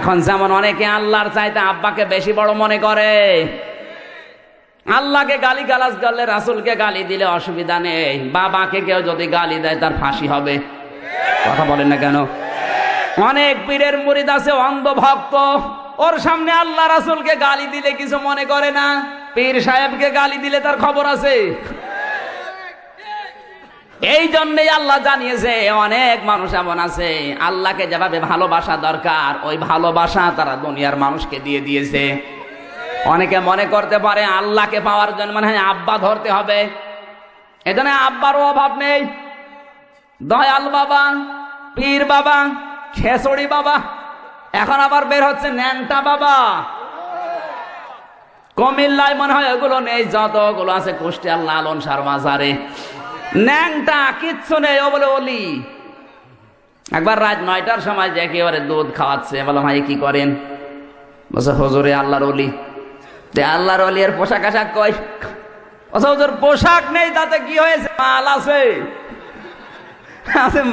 এখন যেমন অনেকে আল্লাহর চাইতে আব্বাকে বেশি বড় মনে করে, আল্লাহকে গালি গালাজ করলে রাসূলকে গালি দিলে অসুবিধা নেই, বাবাকে কেউ যদি গালি দেয় তার ফাঁসি হবে। কথা বলেন না কেন? অনেক পীরের মুরিদ আছে অন্ধ ভক্ত, ওর সামনে আল্লাহ রাসূলকে গালি দিলে কিছু মনে করে না, পীর সাহেবকে গালি দিলে তার খবর আছে। এই জন্যই আল্লাহ জানিয়েছে অনেক মানুষ এমন আছে আল্লাহকে যেভাবে ভালোবাসা দরকার ওই ভালোবাসা তারা দুনিয়ার মানুষকে দিয়ে দিয়েছে। অনেকে মনে করতে পারে আল্লাহকে পাওয়ার জন্য মানে আব্বা ধরতে হবে, এজন্য আব্বারও অভাব নেই। দয়াল বাবা, পীর বাবা, খেসড়ি বাবা, এখন আবার বের হচ্ছে ন্যাংটা বাবা। কুমিল্লায় মনে হয় ওগুলো নেই, যতগুলো আছে কুষ্টিয়ার লালন সার মাজারে ন্যাংটা কিচ্ছু নেই, ও বলে অলি। একবার রাত 9টার সময় যে একেবারে দুধ খাওয়াচ্ছে, বললাম ভাই কি করেন? বলছে হুজুরে আল্লাহর অলি। আল্লাহর অলি এর পোশাক আশাক কই? হুজুর পোশাক নেই, তাতে কি হয়েছে? মাল আছে,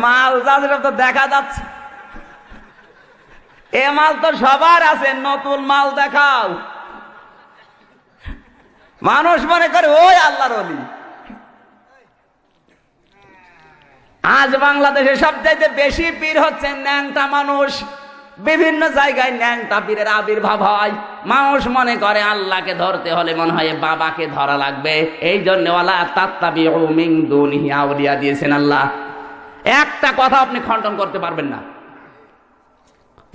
মাল যাদের তো দেখা যাচ্ছে। এ মাল তো সবার আছে, নতুন মাল দেখাও। মানুষ মনে করে ওই আল্লাহর অলি। আজ বাংলাদেশে সবচাইতে বেশি পীর হচ্ছে ন্যাংটা মানুষ। বিভিন্ন জায়গায় ন্যাংটা পীরের আবির্ভাব হয়। মানুষ মনে করে আল্লাহকে ধরতে হলে মনে হয় বাবাকে ধরা লাগবে, এই জন্য ওয়ালা তাত্তাবিউ মিন দুনিহি আউলিয়া দিয়েছেন আল্লাহ। একটা কথা আপনি খণ্ডন করতে পারবেন না।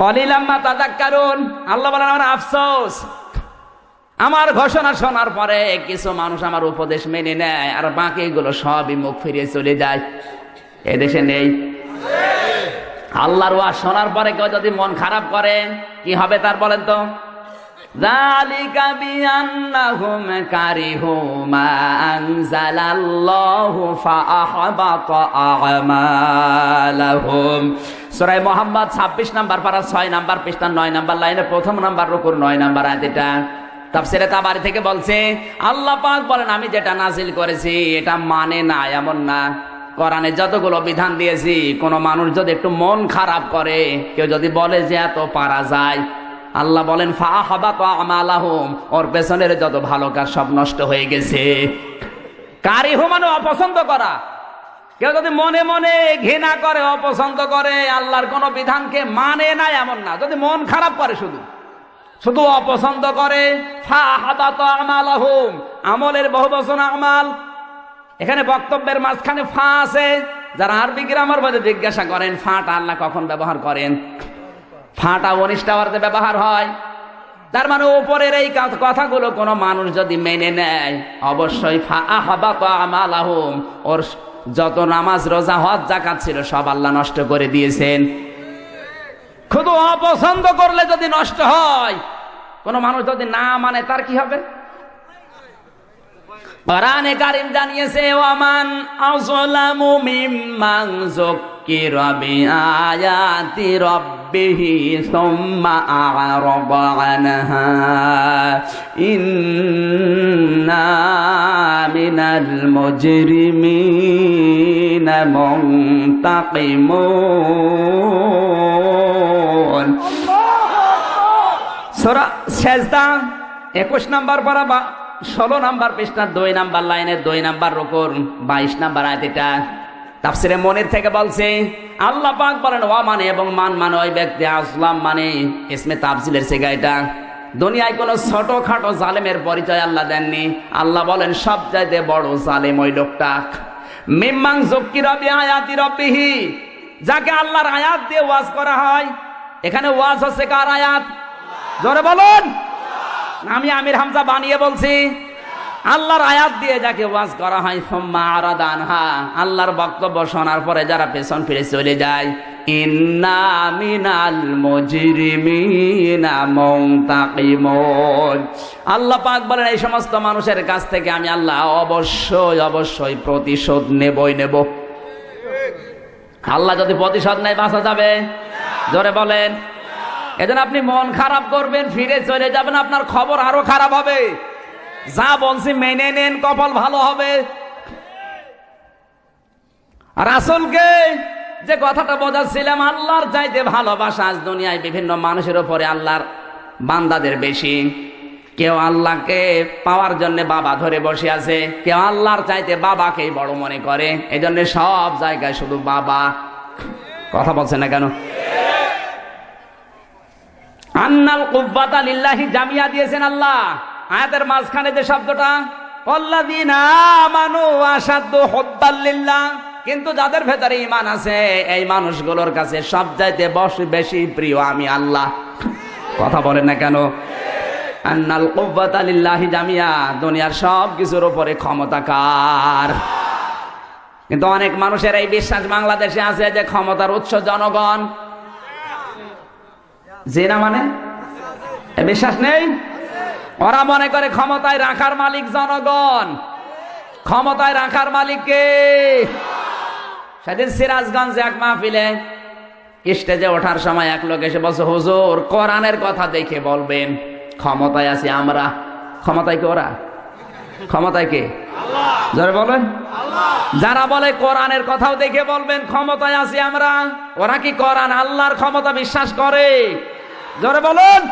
কলিলাম মা তাযাক্কারুন, আল্লাহ বলেন আমার আফসোস, আমার ঘোষণা শোনার পরে কিছু মানুষ আমার উপদেশ মেনে নেয় আর বাকিগুলো সবই মুখ ফিরিয়ে চলে যায়। এদেশে নেই? আল্লাহর ওয়াজ শোনার পরে কেউ যদি মন খারাপ করে কি হবে তার বলেন তো? যালিকা বিআন্নাহুম কারিহু মা আনজালাল্লাহু ফাআহবাতা আমালাহুম। সূরা মুহাম্মদ 26 নাম্বার পারা 6 নাম্বার পৃষ্ঠা 9 নাম্বার লাইনে প্রথম নাম্বার রুকুর 9 নাম্বার আয়াত। এটা তাফসীরে তাবারী থেকে বলছে আল্লাহ পাক বলেন আমি যেটা নাজিল করেছি এটা মানে না এমন না। কোরআনে যতগুলো বিধান দিয়েছি কোন মানুষ যদি একটু মন খারাপ করে, কেউ যদি বলে যে এত পারা যায়, আল্লাহ বলেন ফাআহবাতা আমালাহুম, ওর পেছনের যত ভালো কাজ সব নষ্ট হয়ে গেছে। কারিহু মানে অপছন্দ করা। কেউ যদি মনে মনে ঘৃণা করে, অপছন্দ করে, আল্লাহর কোন বিধানকে মানে না এমন না, যদি মন খারাপ করে শুধু অপছন্দ করে, ফাআহবাতা আমালাহুম, আমলের বহুবচন আমাল। এখানে বক্তব্যের মাঝখানে ফা আছে। যারা আরবি গ্রামার মধ্যে জিজ্ঞাসা করেন ফাটা আল্লাহ কখন ব্যবহার করেন, ফাটা অনিষ্টা অর্থে ব্যবহার হয়। তার মানে উপরের এই কথাগুলো কোন মানুষ যদি মেনে নেয় অবশ্যই ফাআহবাতা আমালাহুম, ওর যত নামাজ রোজা হজ যাকাত ছিল সব আল্লাহ নষ্ট করে দিয়েছেন। শুধু অপছন্দ করলে যদি নষ্ট হয়, কোন মানুষ যদি না মানে তার কি হবে? কোরআনে কারীম জানিয়েছে ওয়ামান আযলামু মিম্মান যুক্কিরা বিআয়াতি রাব্বিহি সুম্মা আ'রাদা আনহা ইন্না মিনাল মুজরিমিনা মুনতাকিমুন। সূরা সেজদা 21 নাম্বার পারা 16 নাম্বার পৃষ্ঠা 2 নাম্বার লাইনে 2 নাম্বার রুকুর 22 নাম্বার আয়াত। এটা তাফসীরে মনির থেকে বলছে আল্লাহ পাক বলেন ওয়া মানে এবং মান মানে ওই ব্যক্তি, আসলাম মানে ইসমে তাফসীলের সিগা। এটা দুনিয়ায় কোনো ছোটখাটো জালেমের পরিচয় আল্লাহ দেননি। আল্লাহ বলেন সবচাইতে বড় জালেম ওই লোকটা। মিম্মান যুক্কিরা বিআয়াতি রাব্বিহি, যাকে আল্লাহর আয়াত দিয়ে ওয়াজ করা হয়। এখানে ওয়াজ হচ্ছে কার আয়াত? জোরে বলুন। আমি আমির হামজা বানিয়ে বলছি? আল্লাহর আয়াত দিয়ে যাকে ওয়াজ করা হয় সুম্মা আরাদা আনহা, আল্লাহর বক্তব্য শোনার পরে যারা পেছন ফিরে চলে যায়, ইন্না মিনাল মুজরিমিনা মুনতাকিমুন। আল্লাহ পাক বলেন এই সমস্ত মানুষের কাছ থেকে আমি আল্লাহ অবশ্যই প্রতিশোধ নেবই নেব। আল্লাহ যদি প্রতিশোধ নেয় বাঁচা যাবে? জোরে বলেন। এজন্য আপনি মন খারাপ করবেন, ফিরে চলে যাবেন, আপনার খবর আরো খারাপ হবে। যা বলছি মেনে নেন, কপাল ভালো হবে। রাসূলকে যে কথাটা বোঝাচ্ছিলাম, আল্লাহর চাইতে ভালোবাসা আজ দুনিয়ায় বিভিন্ন মানুষের উপরে আল্লাহর বান্দাদের বেশি। কেউ আল্লাহকে পাওয়ার জন্য বাবা ধরে বসে আছে, কেউ আল্লাহর চাইতে বাবাকেই বড় মনে করে। এই জন্য সব জায়গায় শুধু বাবা। কথা বলছে না কেন? আন্নাল কুব্বাতা লিল্লাহি জামিয়া দিয়েছেন আল্লাহ। আয়াতের মাঝখানে যে শব্দটা আল্লাযীনা আমানু আশাদ্দু হুব্বাল লিল্লাহ, কিন্তু যাদের ভেতরে ঈমান আছে এই মানুষগুলোর কাছে সবচাইতে বেশি প্রিয় আমি আল্লাহ। কথা বলেন না কেন? আন্নাল কুব্বাতা লিল্লাহি জামিয়া, দুনিয়ার সব কিছুর উপরে ক্ষমতা কার? কিন্তু অনেক মানুষের এই বিশ্বাস বাংলাদেশে আছে যে ক্ষমতার উৎস জনগণ। জেনা মানে বিশ্বাস নেই। ওরা মনে করে ক্ষমতায় রাখার মালিক জনগণ। ক্ষমতায় রাখার মালিক কে? সেদিন সিরাজগঞ্জে এক মাহফিলে স্টেজে ওঠার সময় এক লোক এসে বলছে, হুজুর কোরআনের কথা দেখে বলবেন ক্ষমতায় আছি আমরা। ক্ষমতায় কে ওরা? ক্ষমতায় কে? জোরে বলেন। যারা বলে কোরআনের কথাও দেখে বলবেন ক্ষমতায় আছি আমরা, ওরা কি কোরআন আল্লাহর ক্ষমতা বিশ্বাস করে? জোরে বলুন।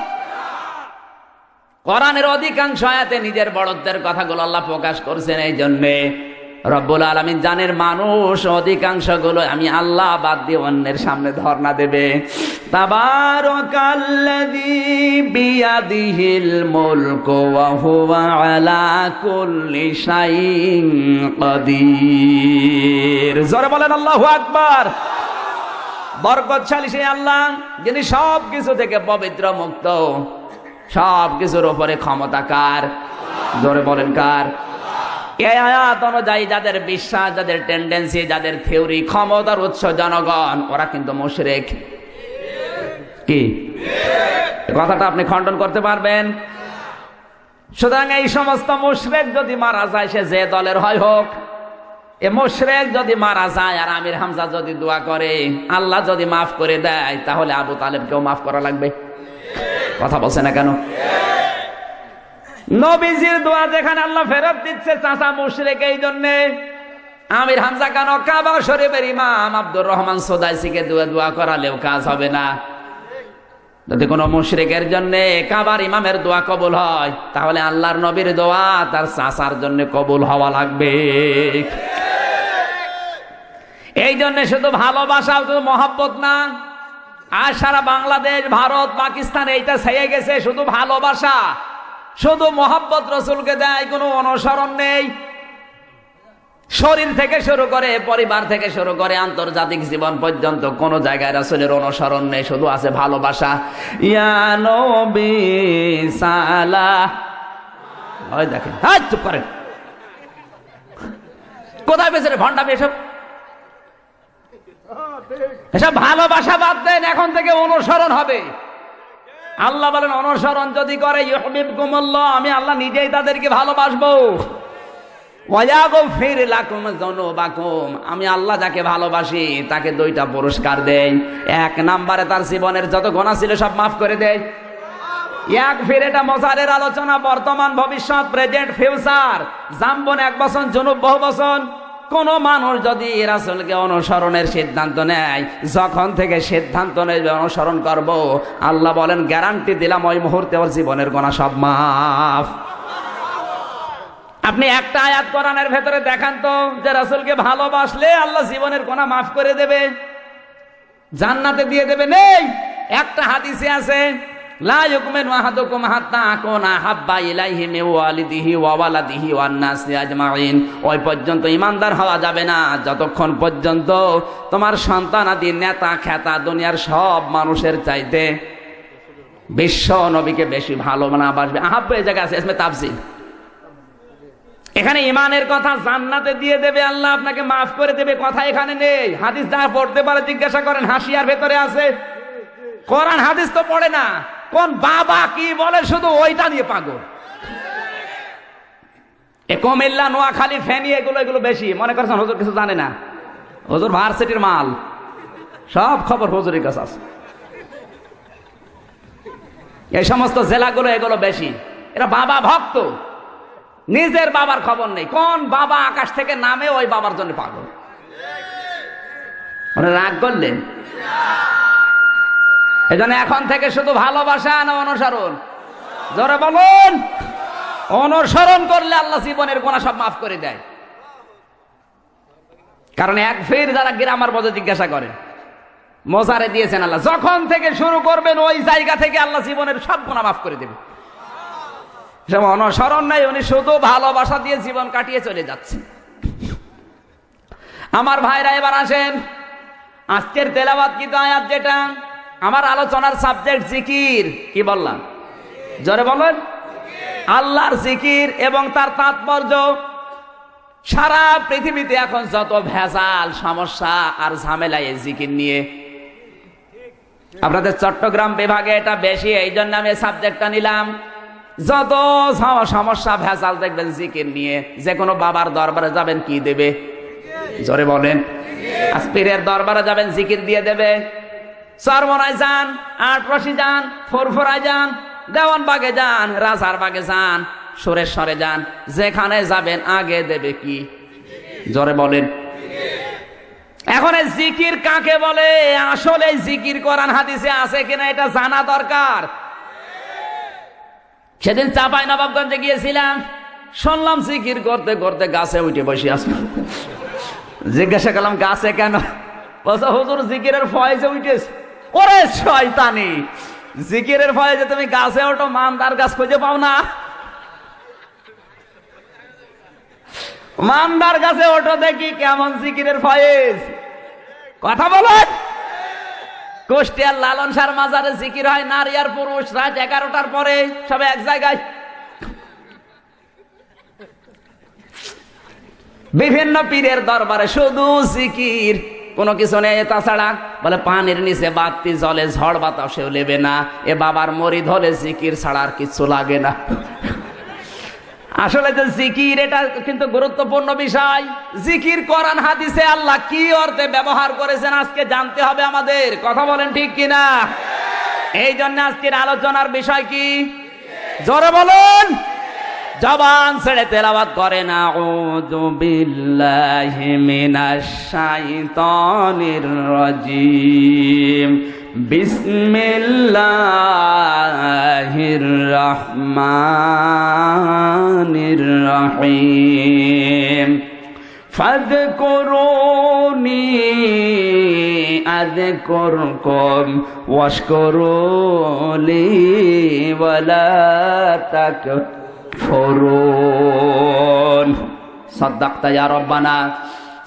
কোরআনের অধিকাংশ আয়াতে নিজের বড়ত্বের কথাগুলো আল্লাহ প্রকাশ করছেন। এই জন্যে রব্বুল আলামিন জানের মানুষ অধিকাংশ গুলো আমি আল্লাহ বাদ দিয়ে অন্যের সামনে ধর্ণা দেবে। তাবারাকাল্লাযী বিয়াদিহিল মুলকু ওয়া হুয়া আলা কুল্লি শাইইন কাদির। জোরে বলেন আল্লাহু আকবার। বরকতশালী সেই আল্লাহ যিনি সব কিছু থেকে পবিত্র মুক্ত, সব কিছুর উপরে ক্ষমতা কার? জোরে বলেন কার? এই আয়াত অনুযায়ী যাদের বিশ্বাস, যাদের টেন্ডেন্সি, যাদের থিওরি ক্ষমতার উৎস জনগণ, ওরা কিন্তু মুশরিক। কি কথাটা আপনি খণ্ডন করতে পারবেন? সুতরাং এই সমস্ত মুশরিক যদি মারা যায়, সে যে দলের হয় হোক, এ মুশরিক যদি মারা যায় আর আমির হামজা যদি দোয়া করে, আল্লাহ যদি মাফ করে দেয়, তাহলে আবু তালেবকেও মাফ করা লাগবে। কথা বলছে না কেন? নবীজির দোয়া যেখানে আল্লাহ ফেরত দিচ্ছে চাচা মুশরিক, এই জন্যে আমির হামজা কেন কাবা শরীফের ইমাম আব্দুর রহমান সুদাইসিকে দোয়া করালেও কাজ হবে না। যদি কোনো মুশরিকের জন্য কাবার ইমামের দোয়া কবুল হয়, তাহলে আল্লাহর নবীর দোয়া তার চাচার জন্য কবুল হওয়া লাগবে। এই জন্য শুধু ভালোবাসা, শুধু মহব্বত না। আর সারা বাংলাদেশ, ভারত, পাকিস্তান এইটা ছেয়ে গেছে শুধু ভালোবাসা, শুধু মহব্বত রসুলকে দেয়, কোনো অনুসরণ নেই। শরীর থেকে শুরু করে, পরিবার থেকে শুরু করে, আন্তর্জাতিক জীবন পর্যন্ত কোন জায়গায় রাসূলের অনুসরণ নেই, শুধু আছে ভালোবাসা। ইয়া নবী সালাম। ওই দেখেন, চুপ করেন, কোথায় পেছনে ভণ্ডামি এসব? এসব ভালোবাসা বাদ দেন, এখন থেকে অনুসরণ হবে। আল্লাহ বলেন অনুসরণ যদি করে ইউহিব্বুকুমুল্লাহ, আমি আল্লাহ নিজেই তাদেরকে ভালোবাসবো। ওয়ায়াগফির লাকুম যুনুবাকুম, আমি আল্লাহ যাকে ভালোবাসি তাকে দুইটা পুরস্কার দেই। এক নম্বরে তার জীবনের যত গুনাহ ছিল সব মাফ করে দেয়। ইয়াগফির, এটা মোসারের আলোচনা, বর্তমান, ভবিষ্যৎ, প্রেজেন্ট, ফিউচার। জাম্বন এক বছর, জুনুব বহু বছর। কোন মানুষ যদি রাসূলকে অনুসরণের সিদ্ধান্ত নেয়, যখন থেকে সিদ্ধান্ত নেবে অনুসরণ করব, আল্লাহ বলেন গ্যারান্টি দিলাম ওই মুহূর্তে ওর জীবনের গুনাহ সব মাফ। আপনি একটা আয়াত কোরআনের ভেতরে দেখান তো যে রাসূলকে ভালোবাসলে আল্লাহ জীবনের গুনাহ মাফ করে দেবে, জান্নাতে দিয়ে দেবে। নেই। একটা হাদিসে আছে, লা ইউমিনু আহাদুকুম হাত্তা আকুনা হাব্বা ইলাইহি মিন ওয়ালিদিহি ওয়া ওয়ালাদিহি ওয়ান নাসি আজমাইন। ওই পর্যন্ত ঈমানদার হওয়া যাবে না যতক্ষণ পর্যন্ত তোমার সন্তানাদি, নেতা খেতা, দুনিয়ার সব মানুষের চাইতে বিশ্ব নবীকে বেশি ভালো না বাসবে। আহাব্বা এই জায়গা আছে, ইসমে তাফসীর। এখানে ঈমানের কথা, জান্নাতে দিয়ে দেবে আল্লাহ, আপনাকে মাফ করে দেবে কথা এখানে নেই। হাদিস যা পড়তে পারে জিজ্ঞাসা করেন, হাসিয়ার ভেতরে আছে। কোরআন হাদিস তো পড়ে না। কোন বাবা কি বলে শুধু ওইটা নিয়ে পাগল। এ কুমিল্লা, নোয়াখালী, ফেনী, এগুলো বেশি মনে করছেন হুজুর কিছু জানে না। হুজুর ভার্সিটির মাল, সব খবর হুজুরের কাছে আছে। এই সমস্ত জেলাগুলো এগুলো বেশি, এরা বাবা ভক্ত, নিজের বাবার খবর নেই। কোন বাবা আকাশ থেকে নামে ওই বাবার জন্য পাগল। ওরা রাগ করলেন? এই জন্য এখন থেকে শুধু ভালোবাসা না অনুসরণ? জোরে বলুন। অনুসরণ করলে আল্লাহ জীবনের গুনাহ সব মাফ করে দেয়। কারণ এক ফের যারা গ্রামার মধ্যে জিজ্ঞাসা করেন, মোজারে দিয়েছেন আল্লাহ, যখন থেকে শুরু করবেন ওই জায়গা থেকে আল্লাহ জীবনের সব গুনাহ মাফ করে দেবে। অনুসরণ নাই, উনি শুধু ভালোবাসা দিয়ে জীবন কাটিয়ে চলে যাচ্ছে। আমার ভাইরা এবার আসেন, আজকের তেলাওয়াত কি আয়াত, যেটা আমার আলোচনার সাবজেক্ট জিকির, কি বললাম? জোরে বলেন। আল্লাহর জিকির এবং তার তাৎপর্য। সারা পৃথিবীতে এখন যত ভেজাল, সমস্যা আর ঝামেলা এই জিকির নিয়ে। আপনাদের চট্টগ্রাম বিভাগে এটা বেশি, এই জন্য আমি সাবজেক্টটা নিলাম। যত সমস্যা ভেজাল দেখবেন জিকির নিয়ে। যে কোনো বাবার দরবারে যাবেন, কি দেবে? জোরে বলেন। পীরের দরবারে যাবেন, জিকির দিয়ে দেবে। চরমনায় যান, আটরশি যান, ফোরফোরায় যান, দেওয়ানবাগে যান, রাজার বাগে যান, সুরেশ্বরে যান, যেখানে যাবেন আগে দেবে কি? জোরে বলেন। এখন এই জিকির কাকে বলে? আসলে জিকির কোরআন হাদিসে আছে কিনা এটা জানা দরকার। সেদিন চাঁপাইনবাবগঞ্জে গিয়েছিলাম, শুনলাম জিকির করতে করতে গাছে উঠে বসে আসলো। জিজ্ঞাসা করলাম গাছে কেন? বলছে হুজুর জিকিরের ফয়েজে উঠেছে। ওরে শয়তানি, জিকিরের ফয়েজে তুমি গাছে ওঠো, মানদার গাছ খুঁজে পাও না? মানদার গাছে ওঠো দেখি কেমন জিকিরের ফয়েজ। কথা বলেন। কুষ্টিয়ার লালন শাহর মাজারে জিকির হয়, নারী আর পুরুষ, রাত 11টার পরে সব এক জায়গায়। বিভিন্ন পীরের দরবারে শুধু জিকির, কোনো কিছু নেই তাছাড়া। বলে পানির নিচে বাতি জলে, ঝড় বাতাসেও লেবে না। এ বাবার মরিদ হলে জিকির ছাড়া আর কিছু লাগে না। আসলে যে জিকির, এটা কিন্তু গুরুত্বপূর্ণ বিষয়। জিকির কোরআন হাদিসে আল্লাহ কি অর্থে ব্যবহার করেছেন আজকে জানতে হবে আমাদের। কথা বলেন ঠিক কিনা? এই জন্য আজকের আলোচনার বিষয় কি? জোরে বলুন। জবান ছেড়ে তেলাওয়াত করেন, আউযু বিল্লাহি মিনাশ শাইতানির রাজিম, বিসমিল্লাহির রহমানির রহিম, ফাযকুরুনি আযকুরকুম ওয়াশকুরুলি ওয়ালা তাকফুরুন। সাদাক্তা ইয়া রাব্বানা।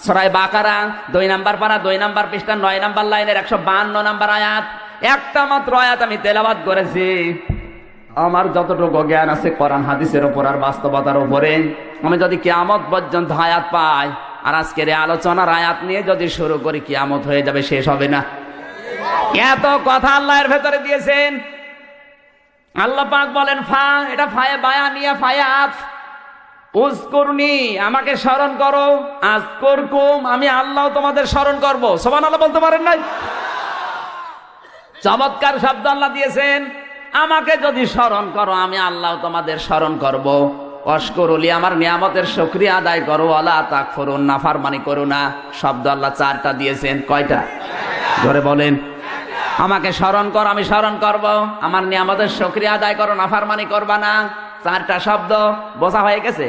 সূরা বাকারা 2 নাম্বার পারা, 2 নাম্বার পৃষ্ঠা, 9 নাম্বার লাইনের 152 নাম্বার আয়াত। একটা মাত্র আয়াত আমি তেলাওয়াত করেছি। আমার যতটুকু জ্ঞান আছে কোরআন হাদিসের উপর আর বাস্তবতার উপরে, আমি যদি কিয়ামত পর্যন্ত আয়াত পাই, আর আজকের এই আলোচনার আয়াত নিয়ে যদি শুরু করি, কিয়ামত হয়ে যাবে, শেষ হবে না। এত কথা আল্লাহর ভেতরে দিয়েছেন। আল্লাহ পাক বলেন ফা, এটা ফায়ে বায়ানিয়া, ফায়ে আত। উযকুরনি, আমাকে স্মরণ করো। আযকুরকুম, আমি আল্লাহ তোমাদের স্মরণ করব। সুবহানাল্লাহ বলতে পারেন নাই? চমৎকার শব্দ আল্লাহ দিয়েছেন। আমাকে যদি স্মরণ করো, আমি আল্লাহ তোমাদের স্মরণ করব। ওয়াশকুরুলি, আমার নিয়ামতের শুকরিয়া আদায় করো। ওয়ালা তাকফুরুন, নাফরমানি করো না। শব্দ আল্লাহ 4টা দিয়েছেন। কয়টা? জোরে বলেন। আমাকে স্মরণ করো, আমি স্মরণ করব। আমার নিয়ামতের শুকরিয়া আদায় করো, নাফরমানি করবা না। 4টা শব্দ বোঝা হয়ে গেছে।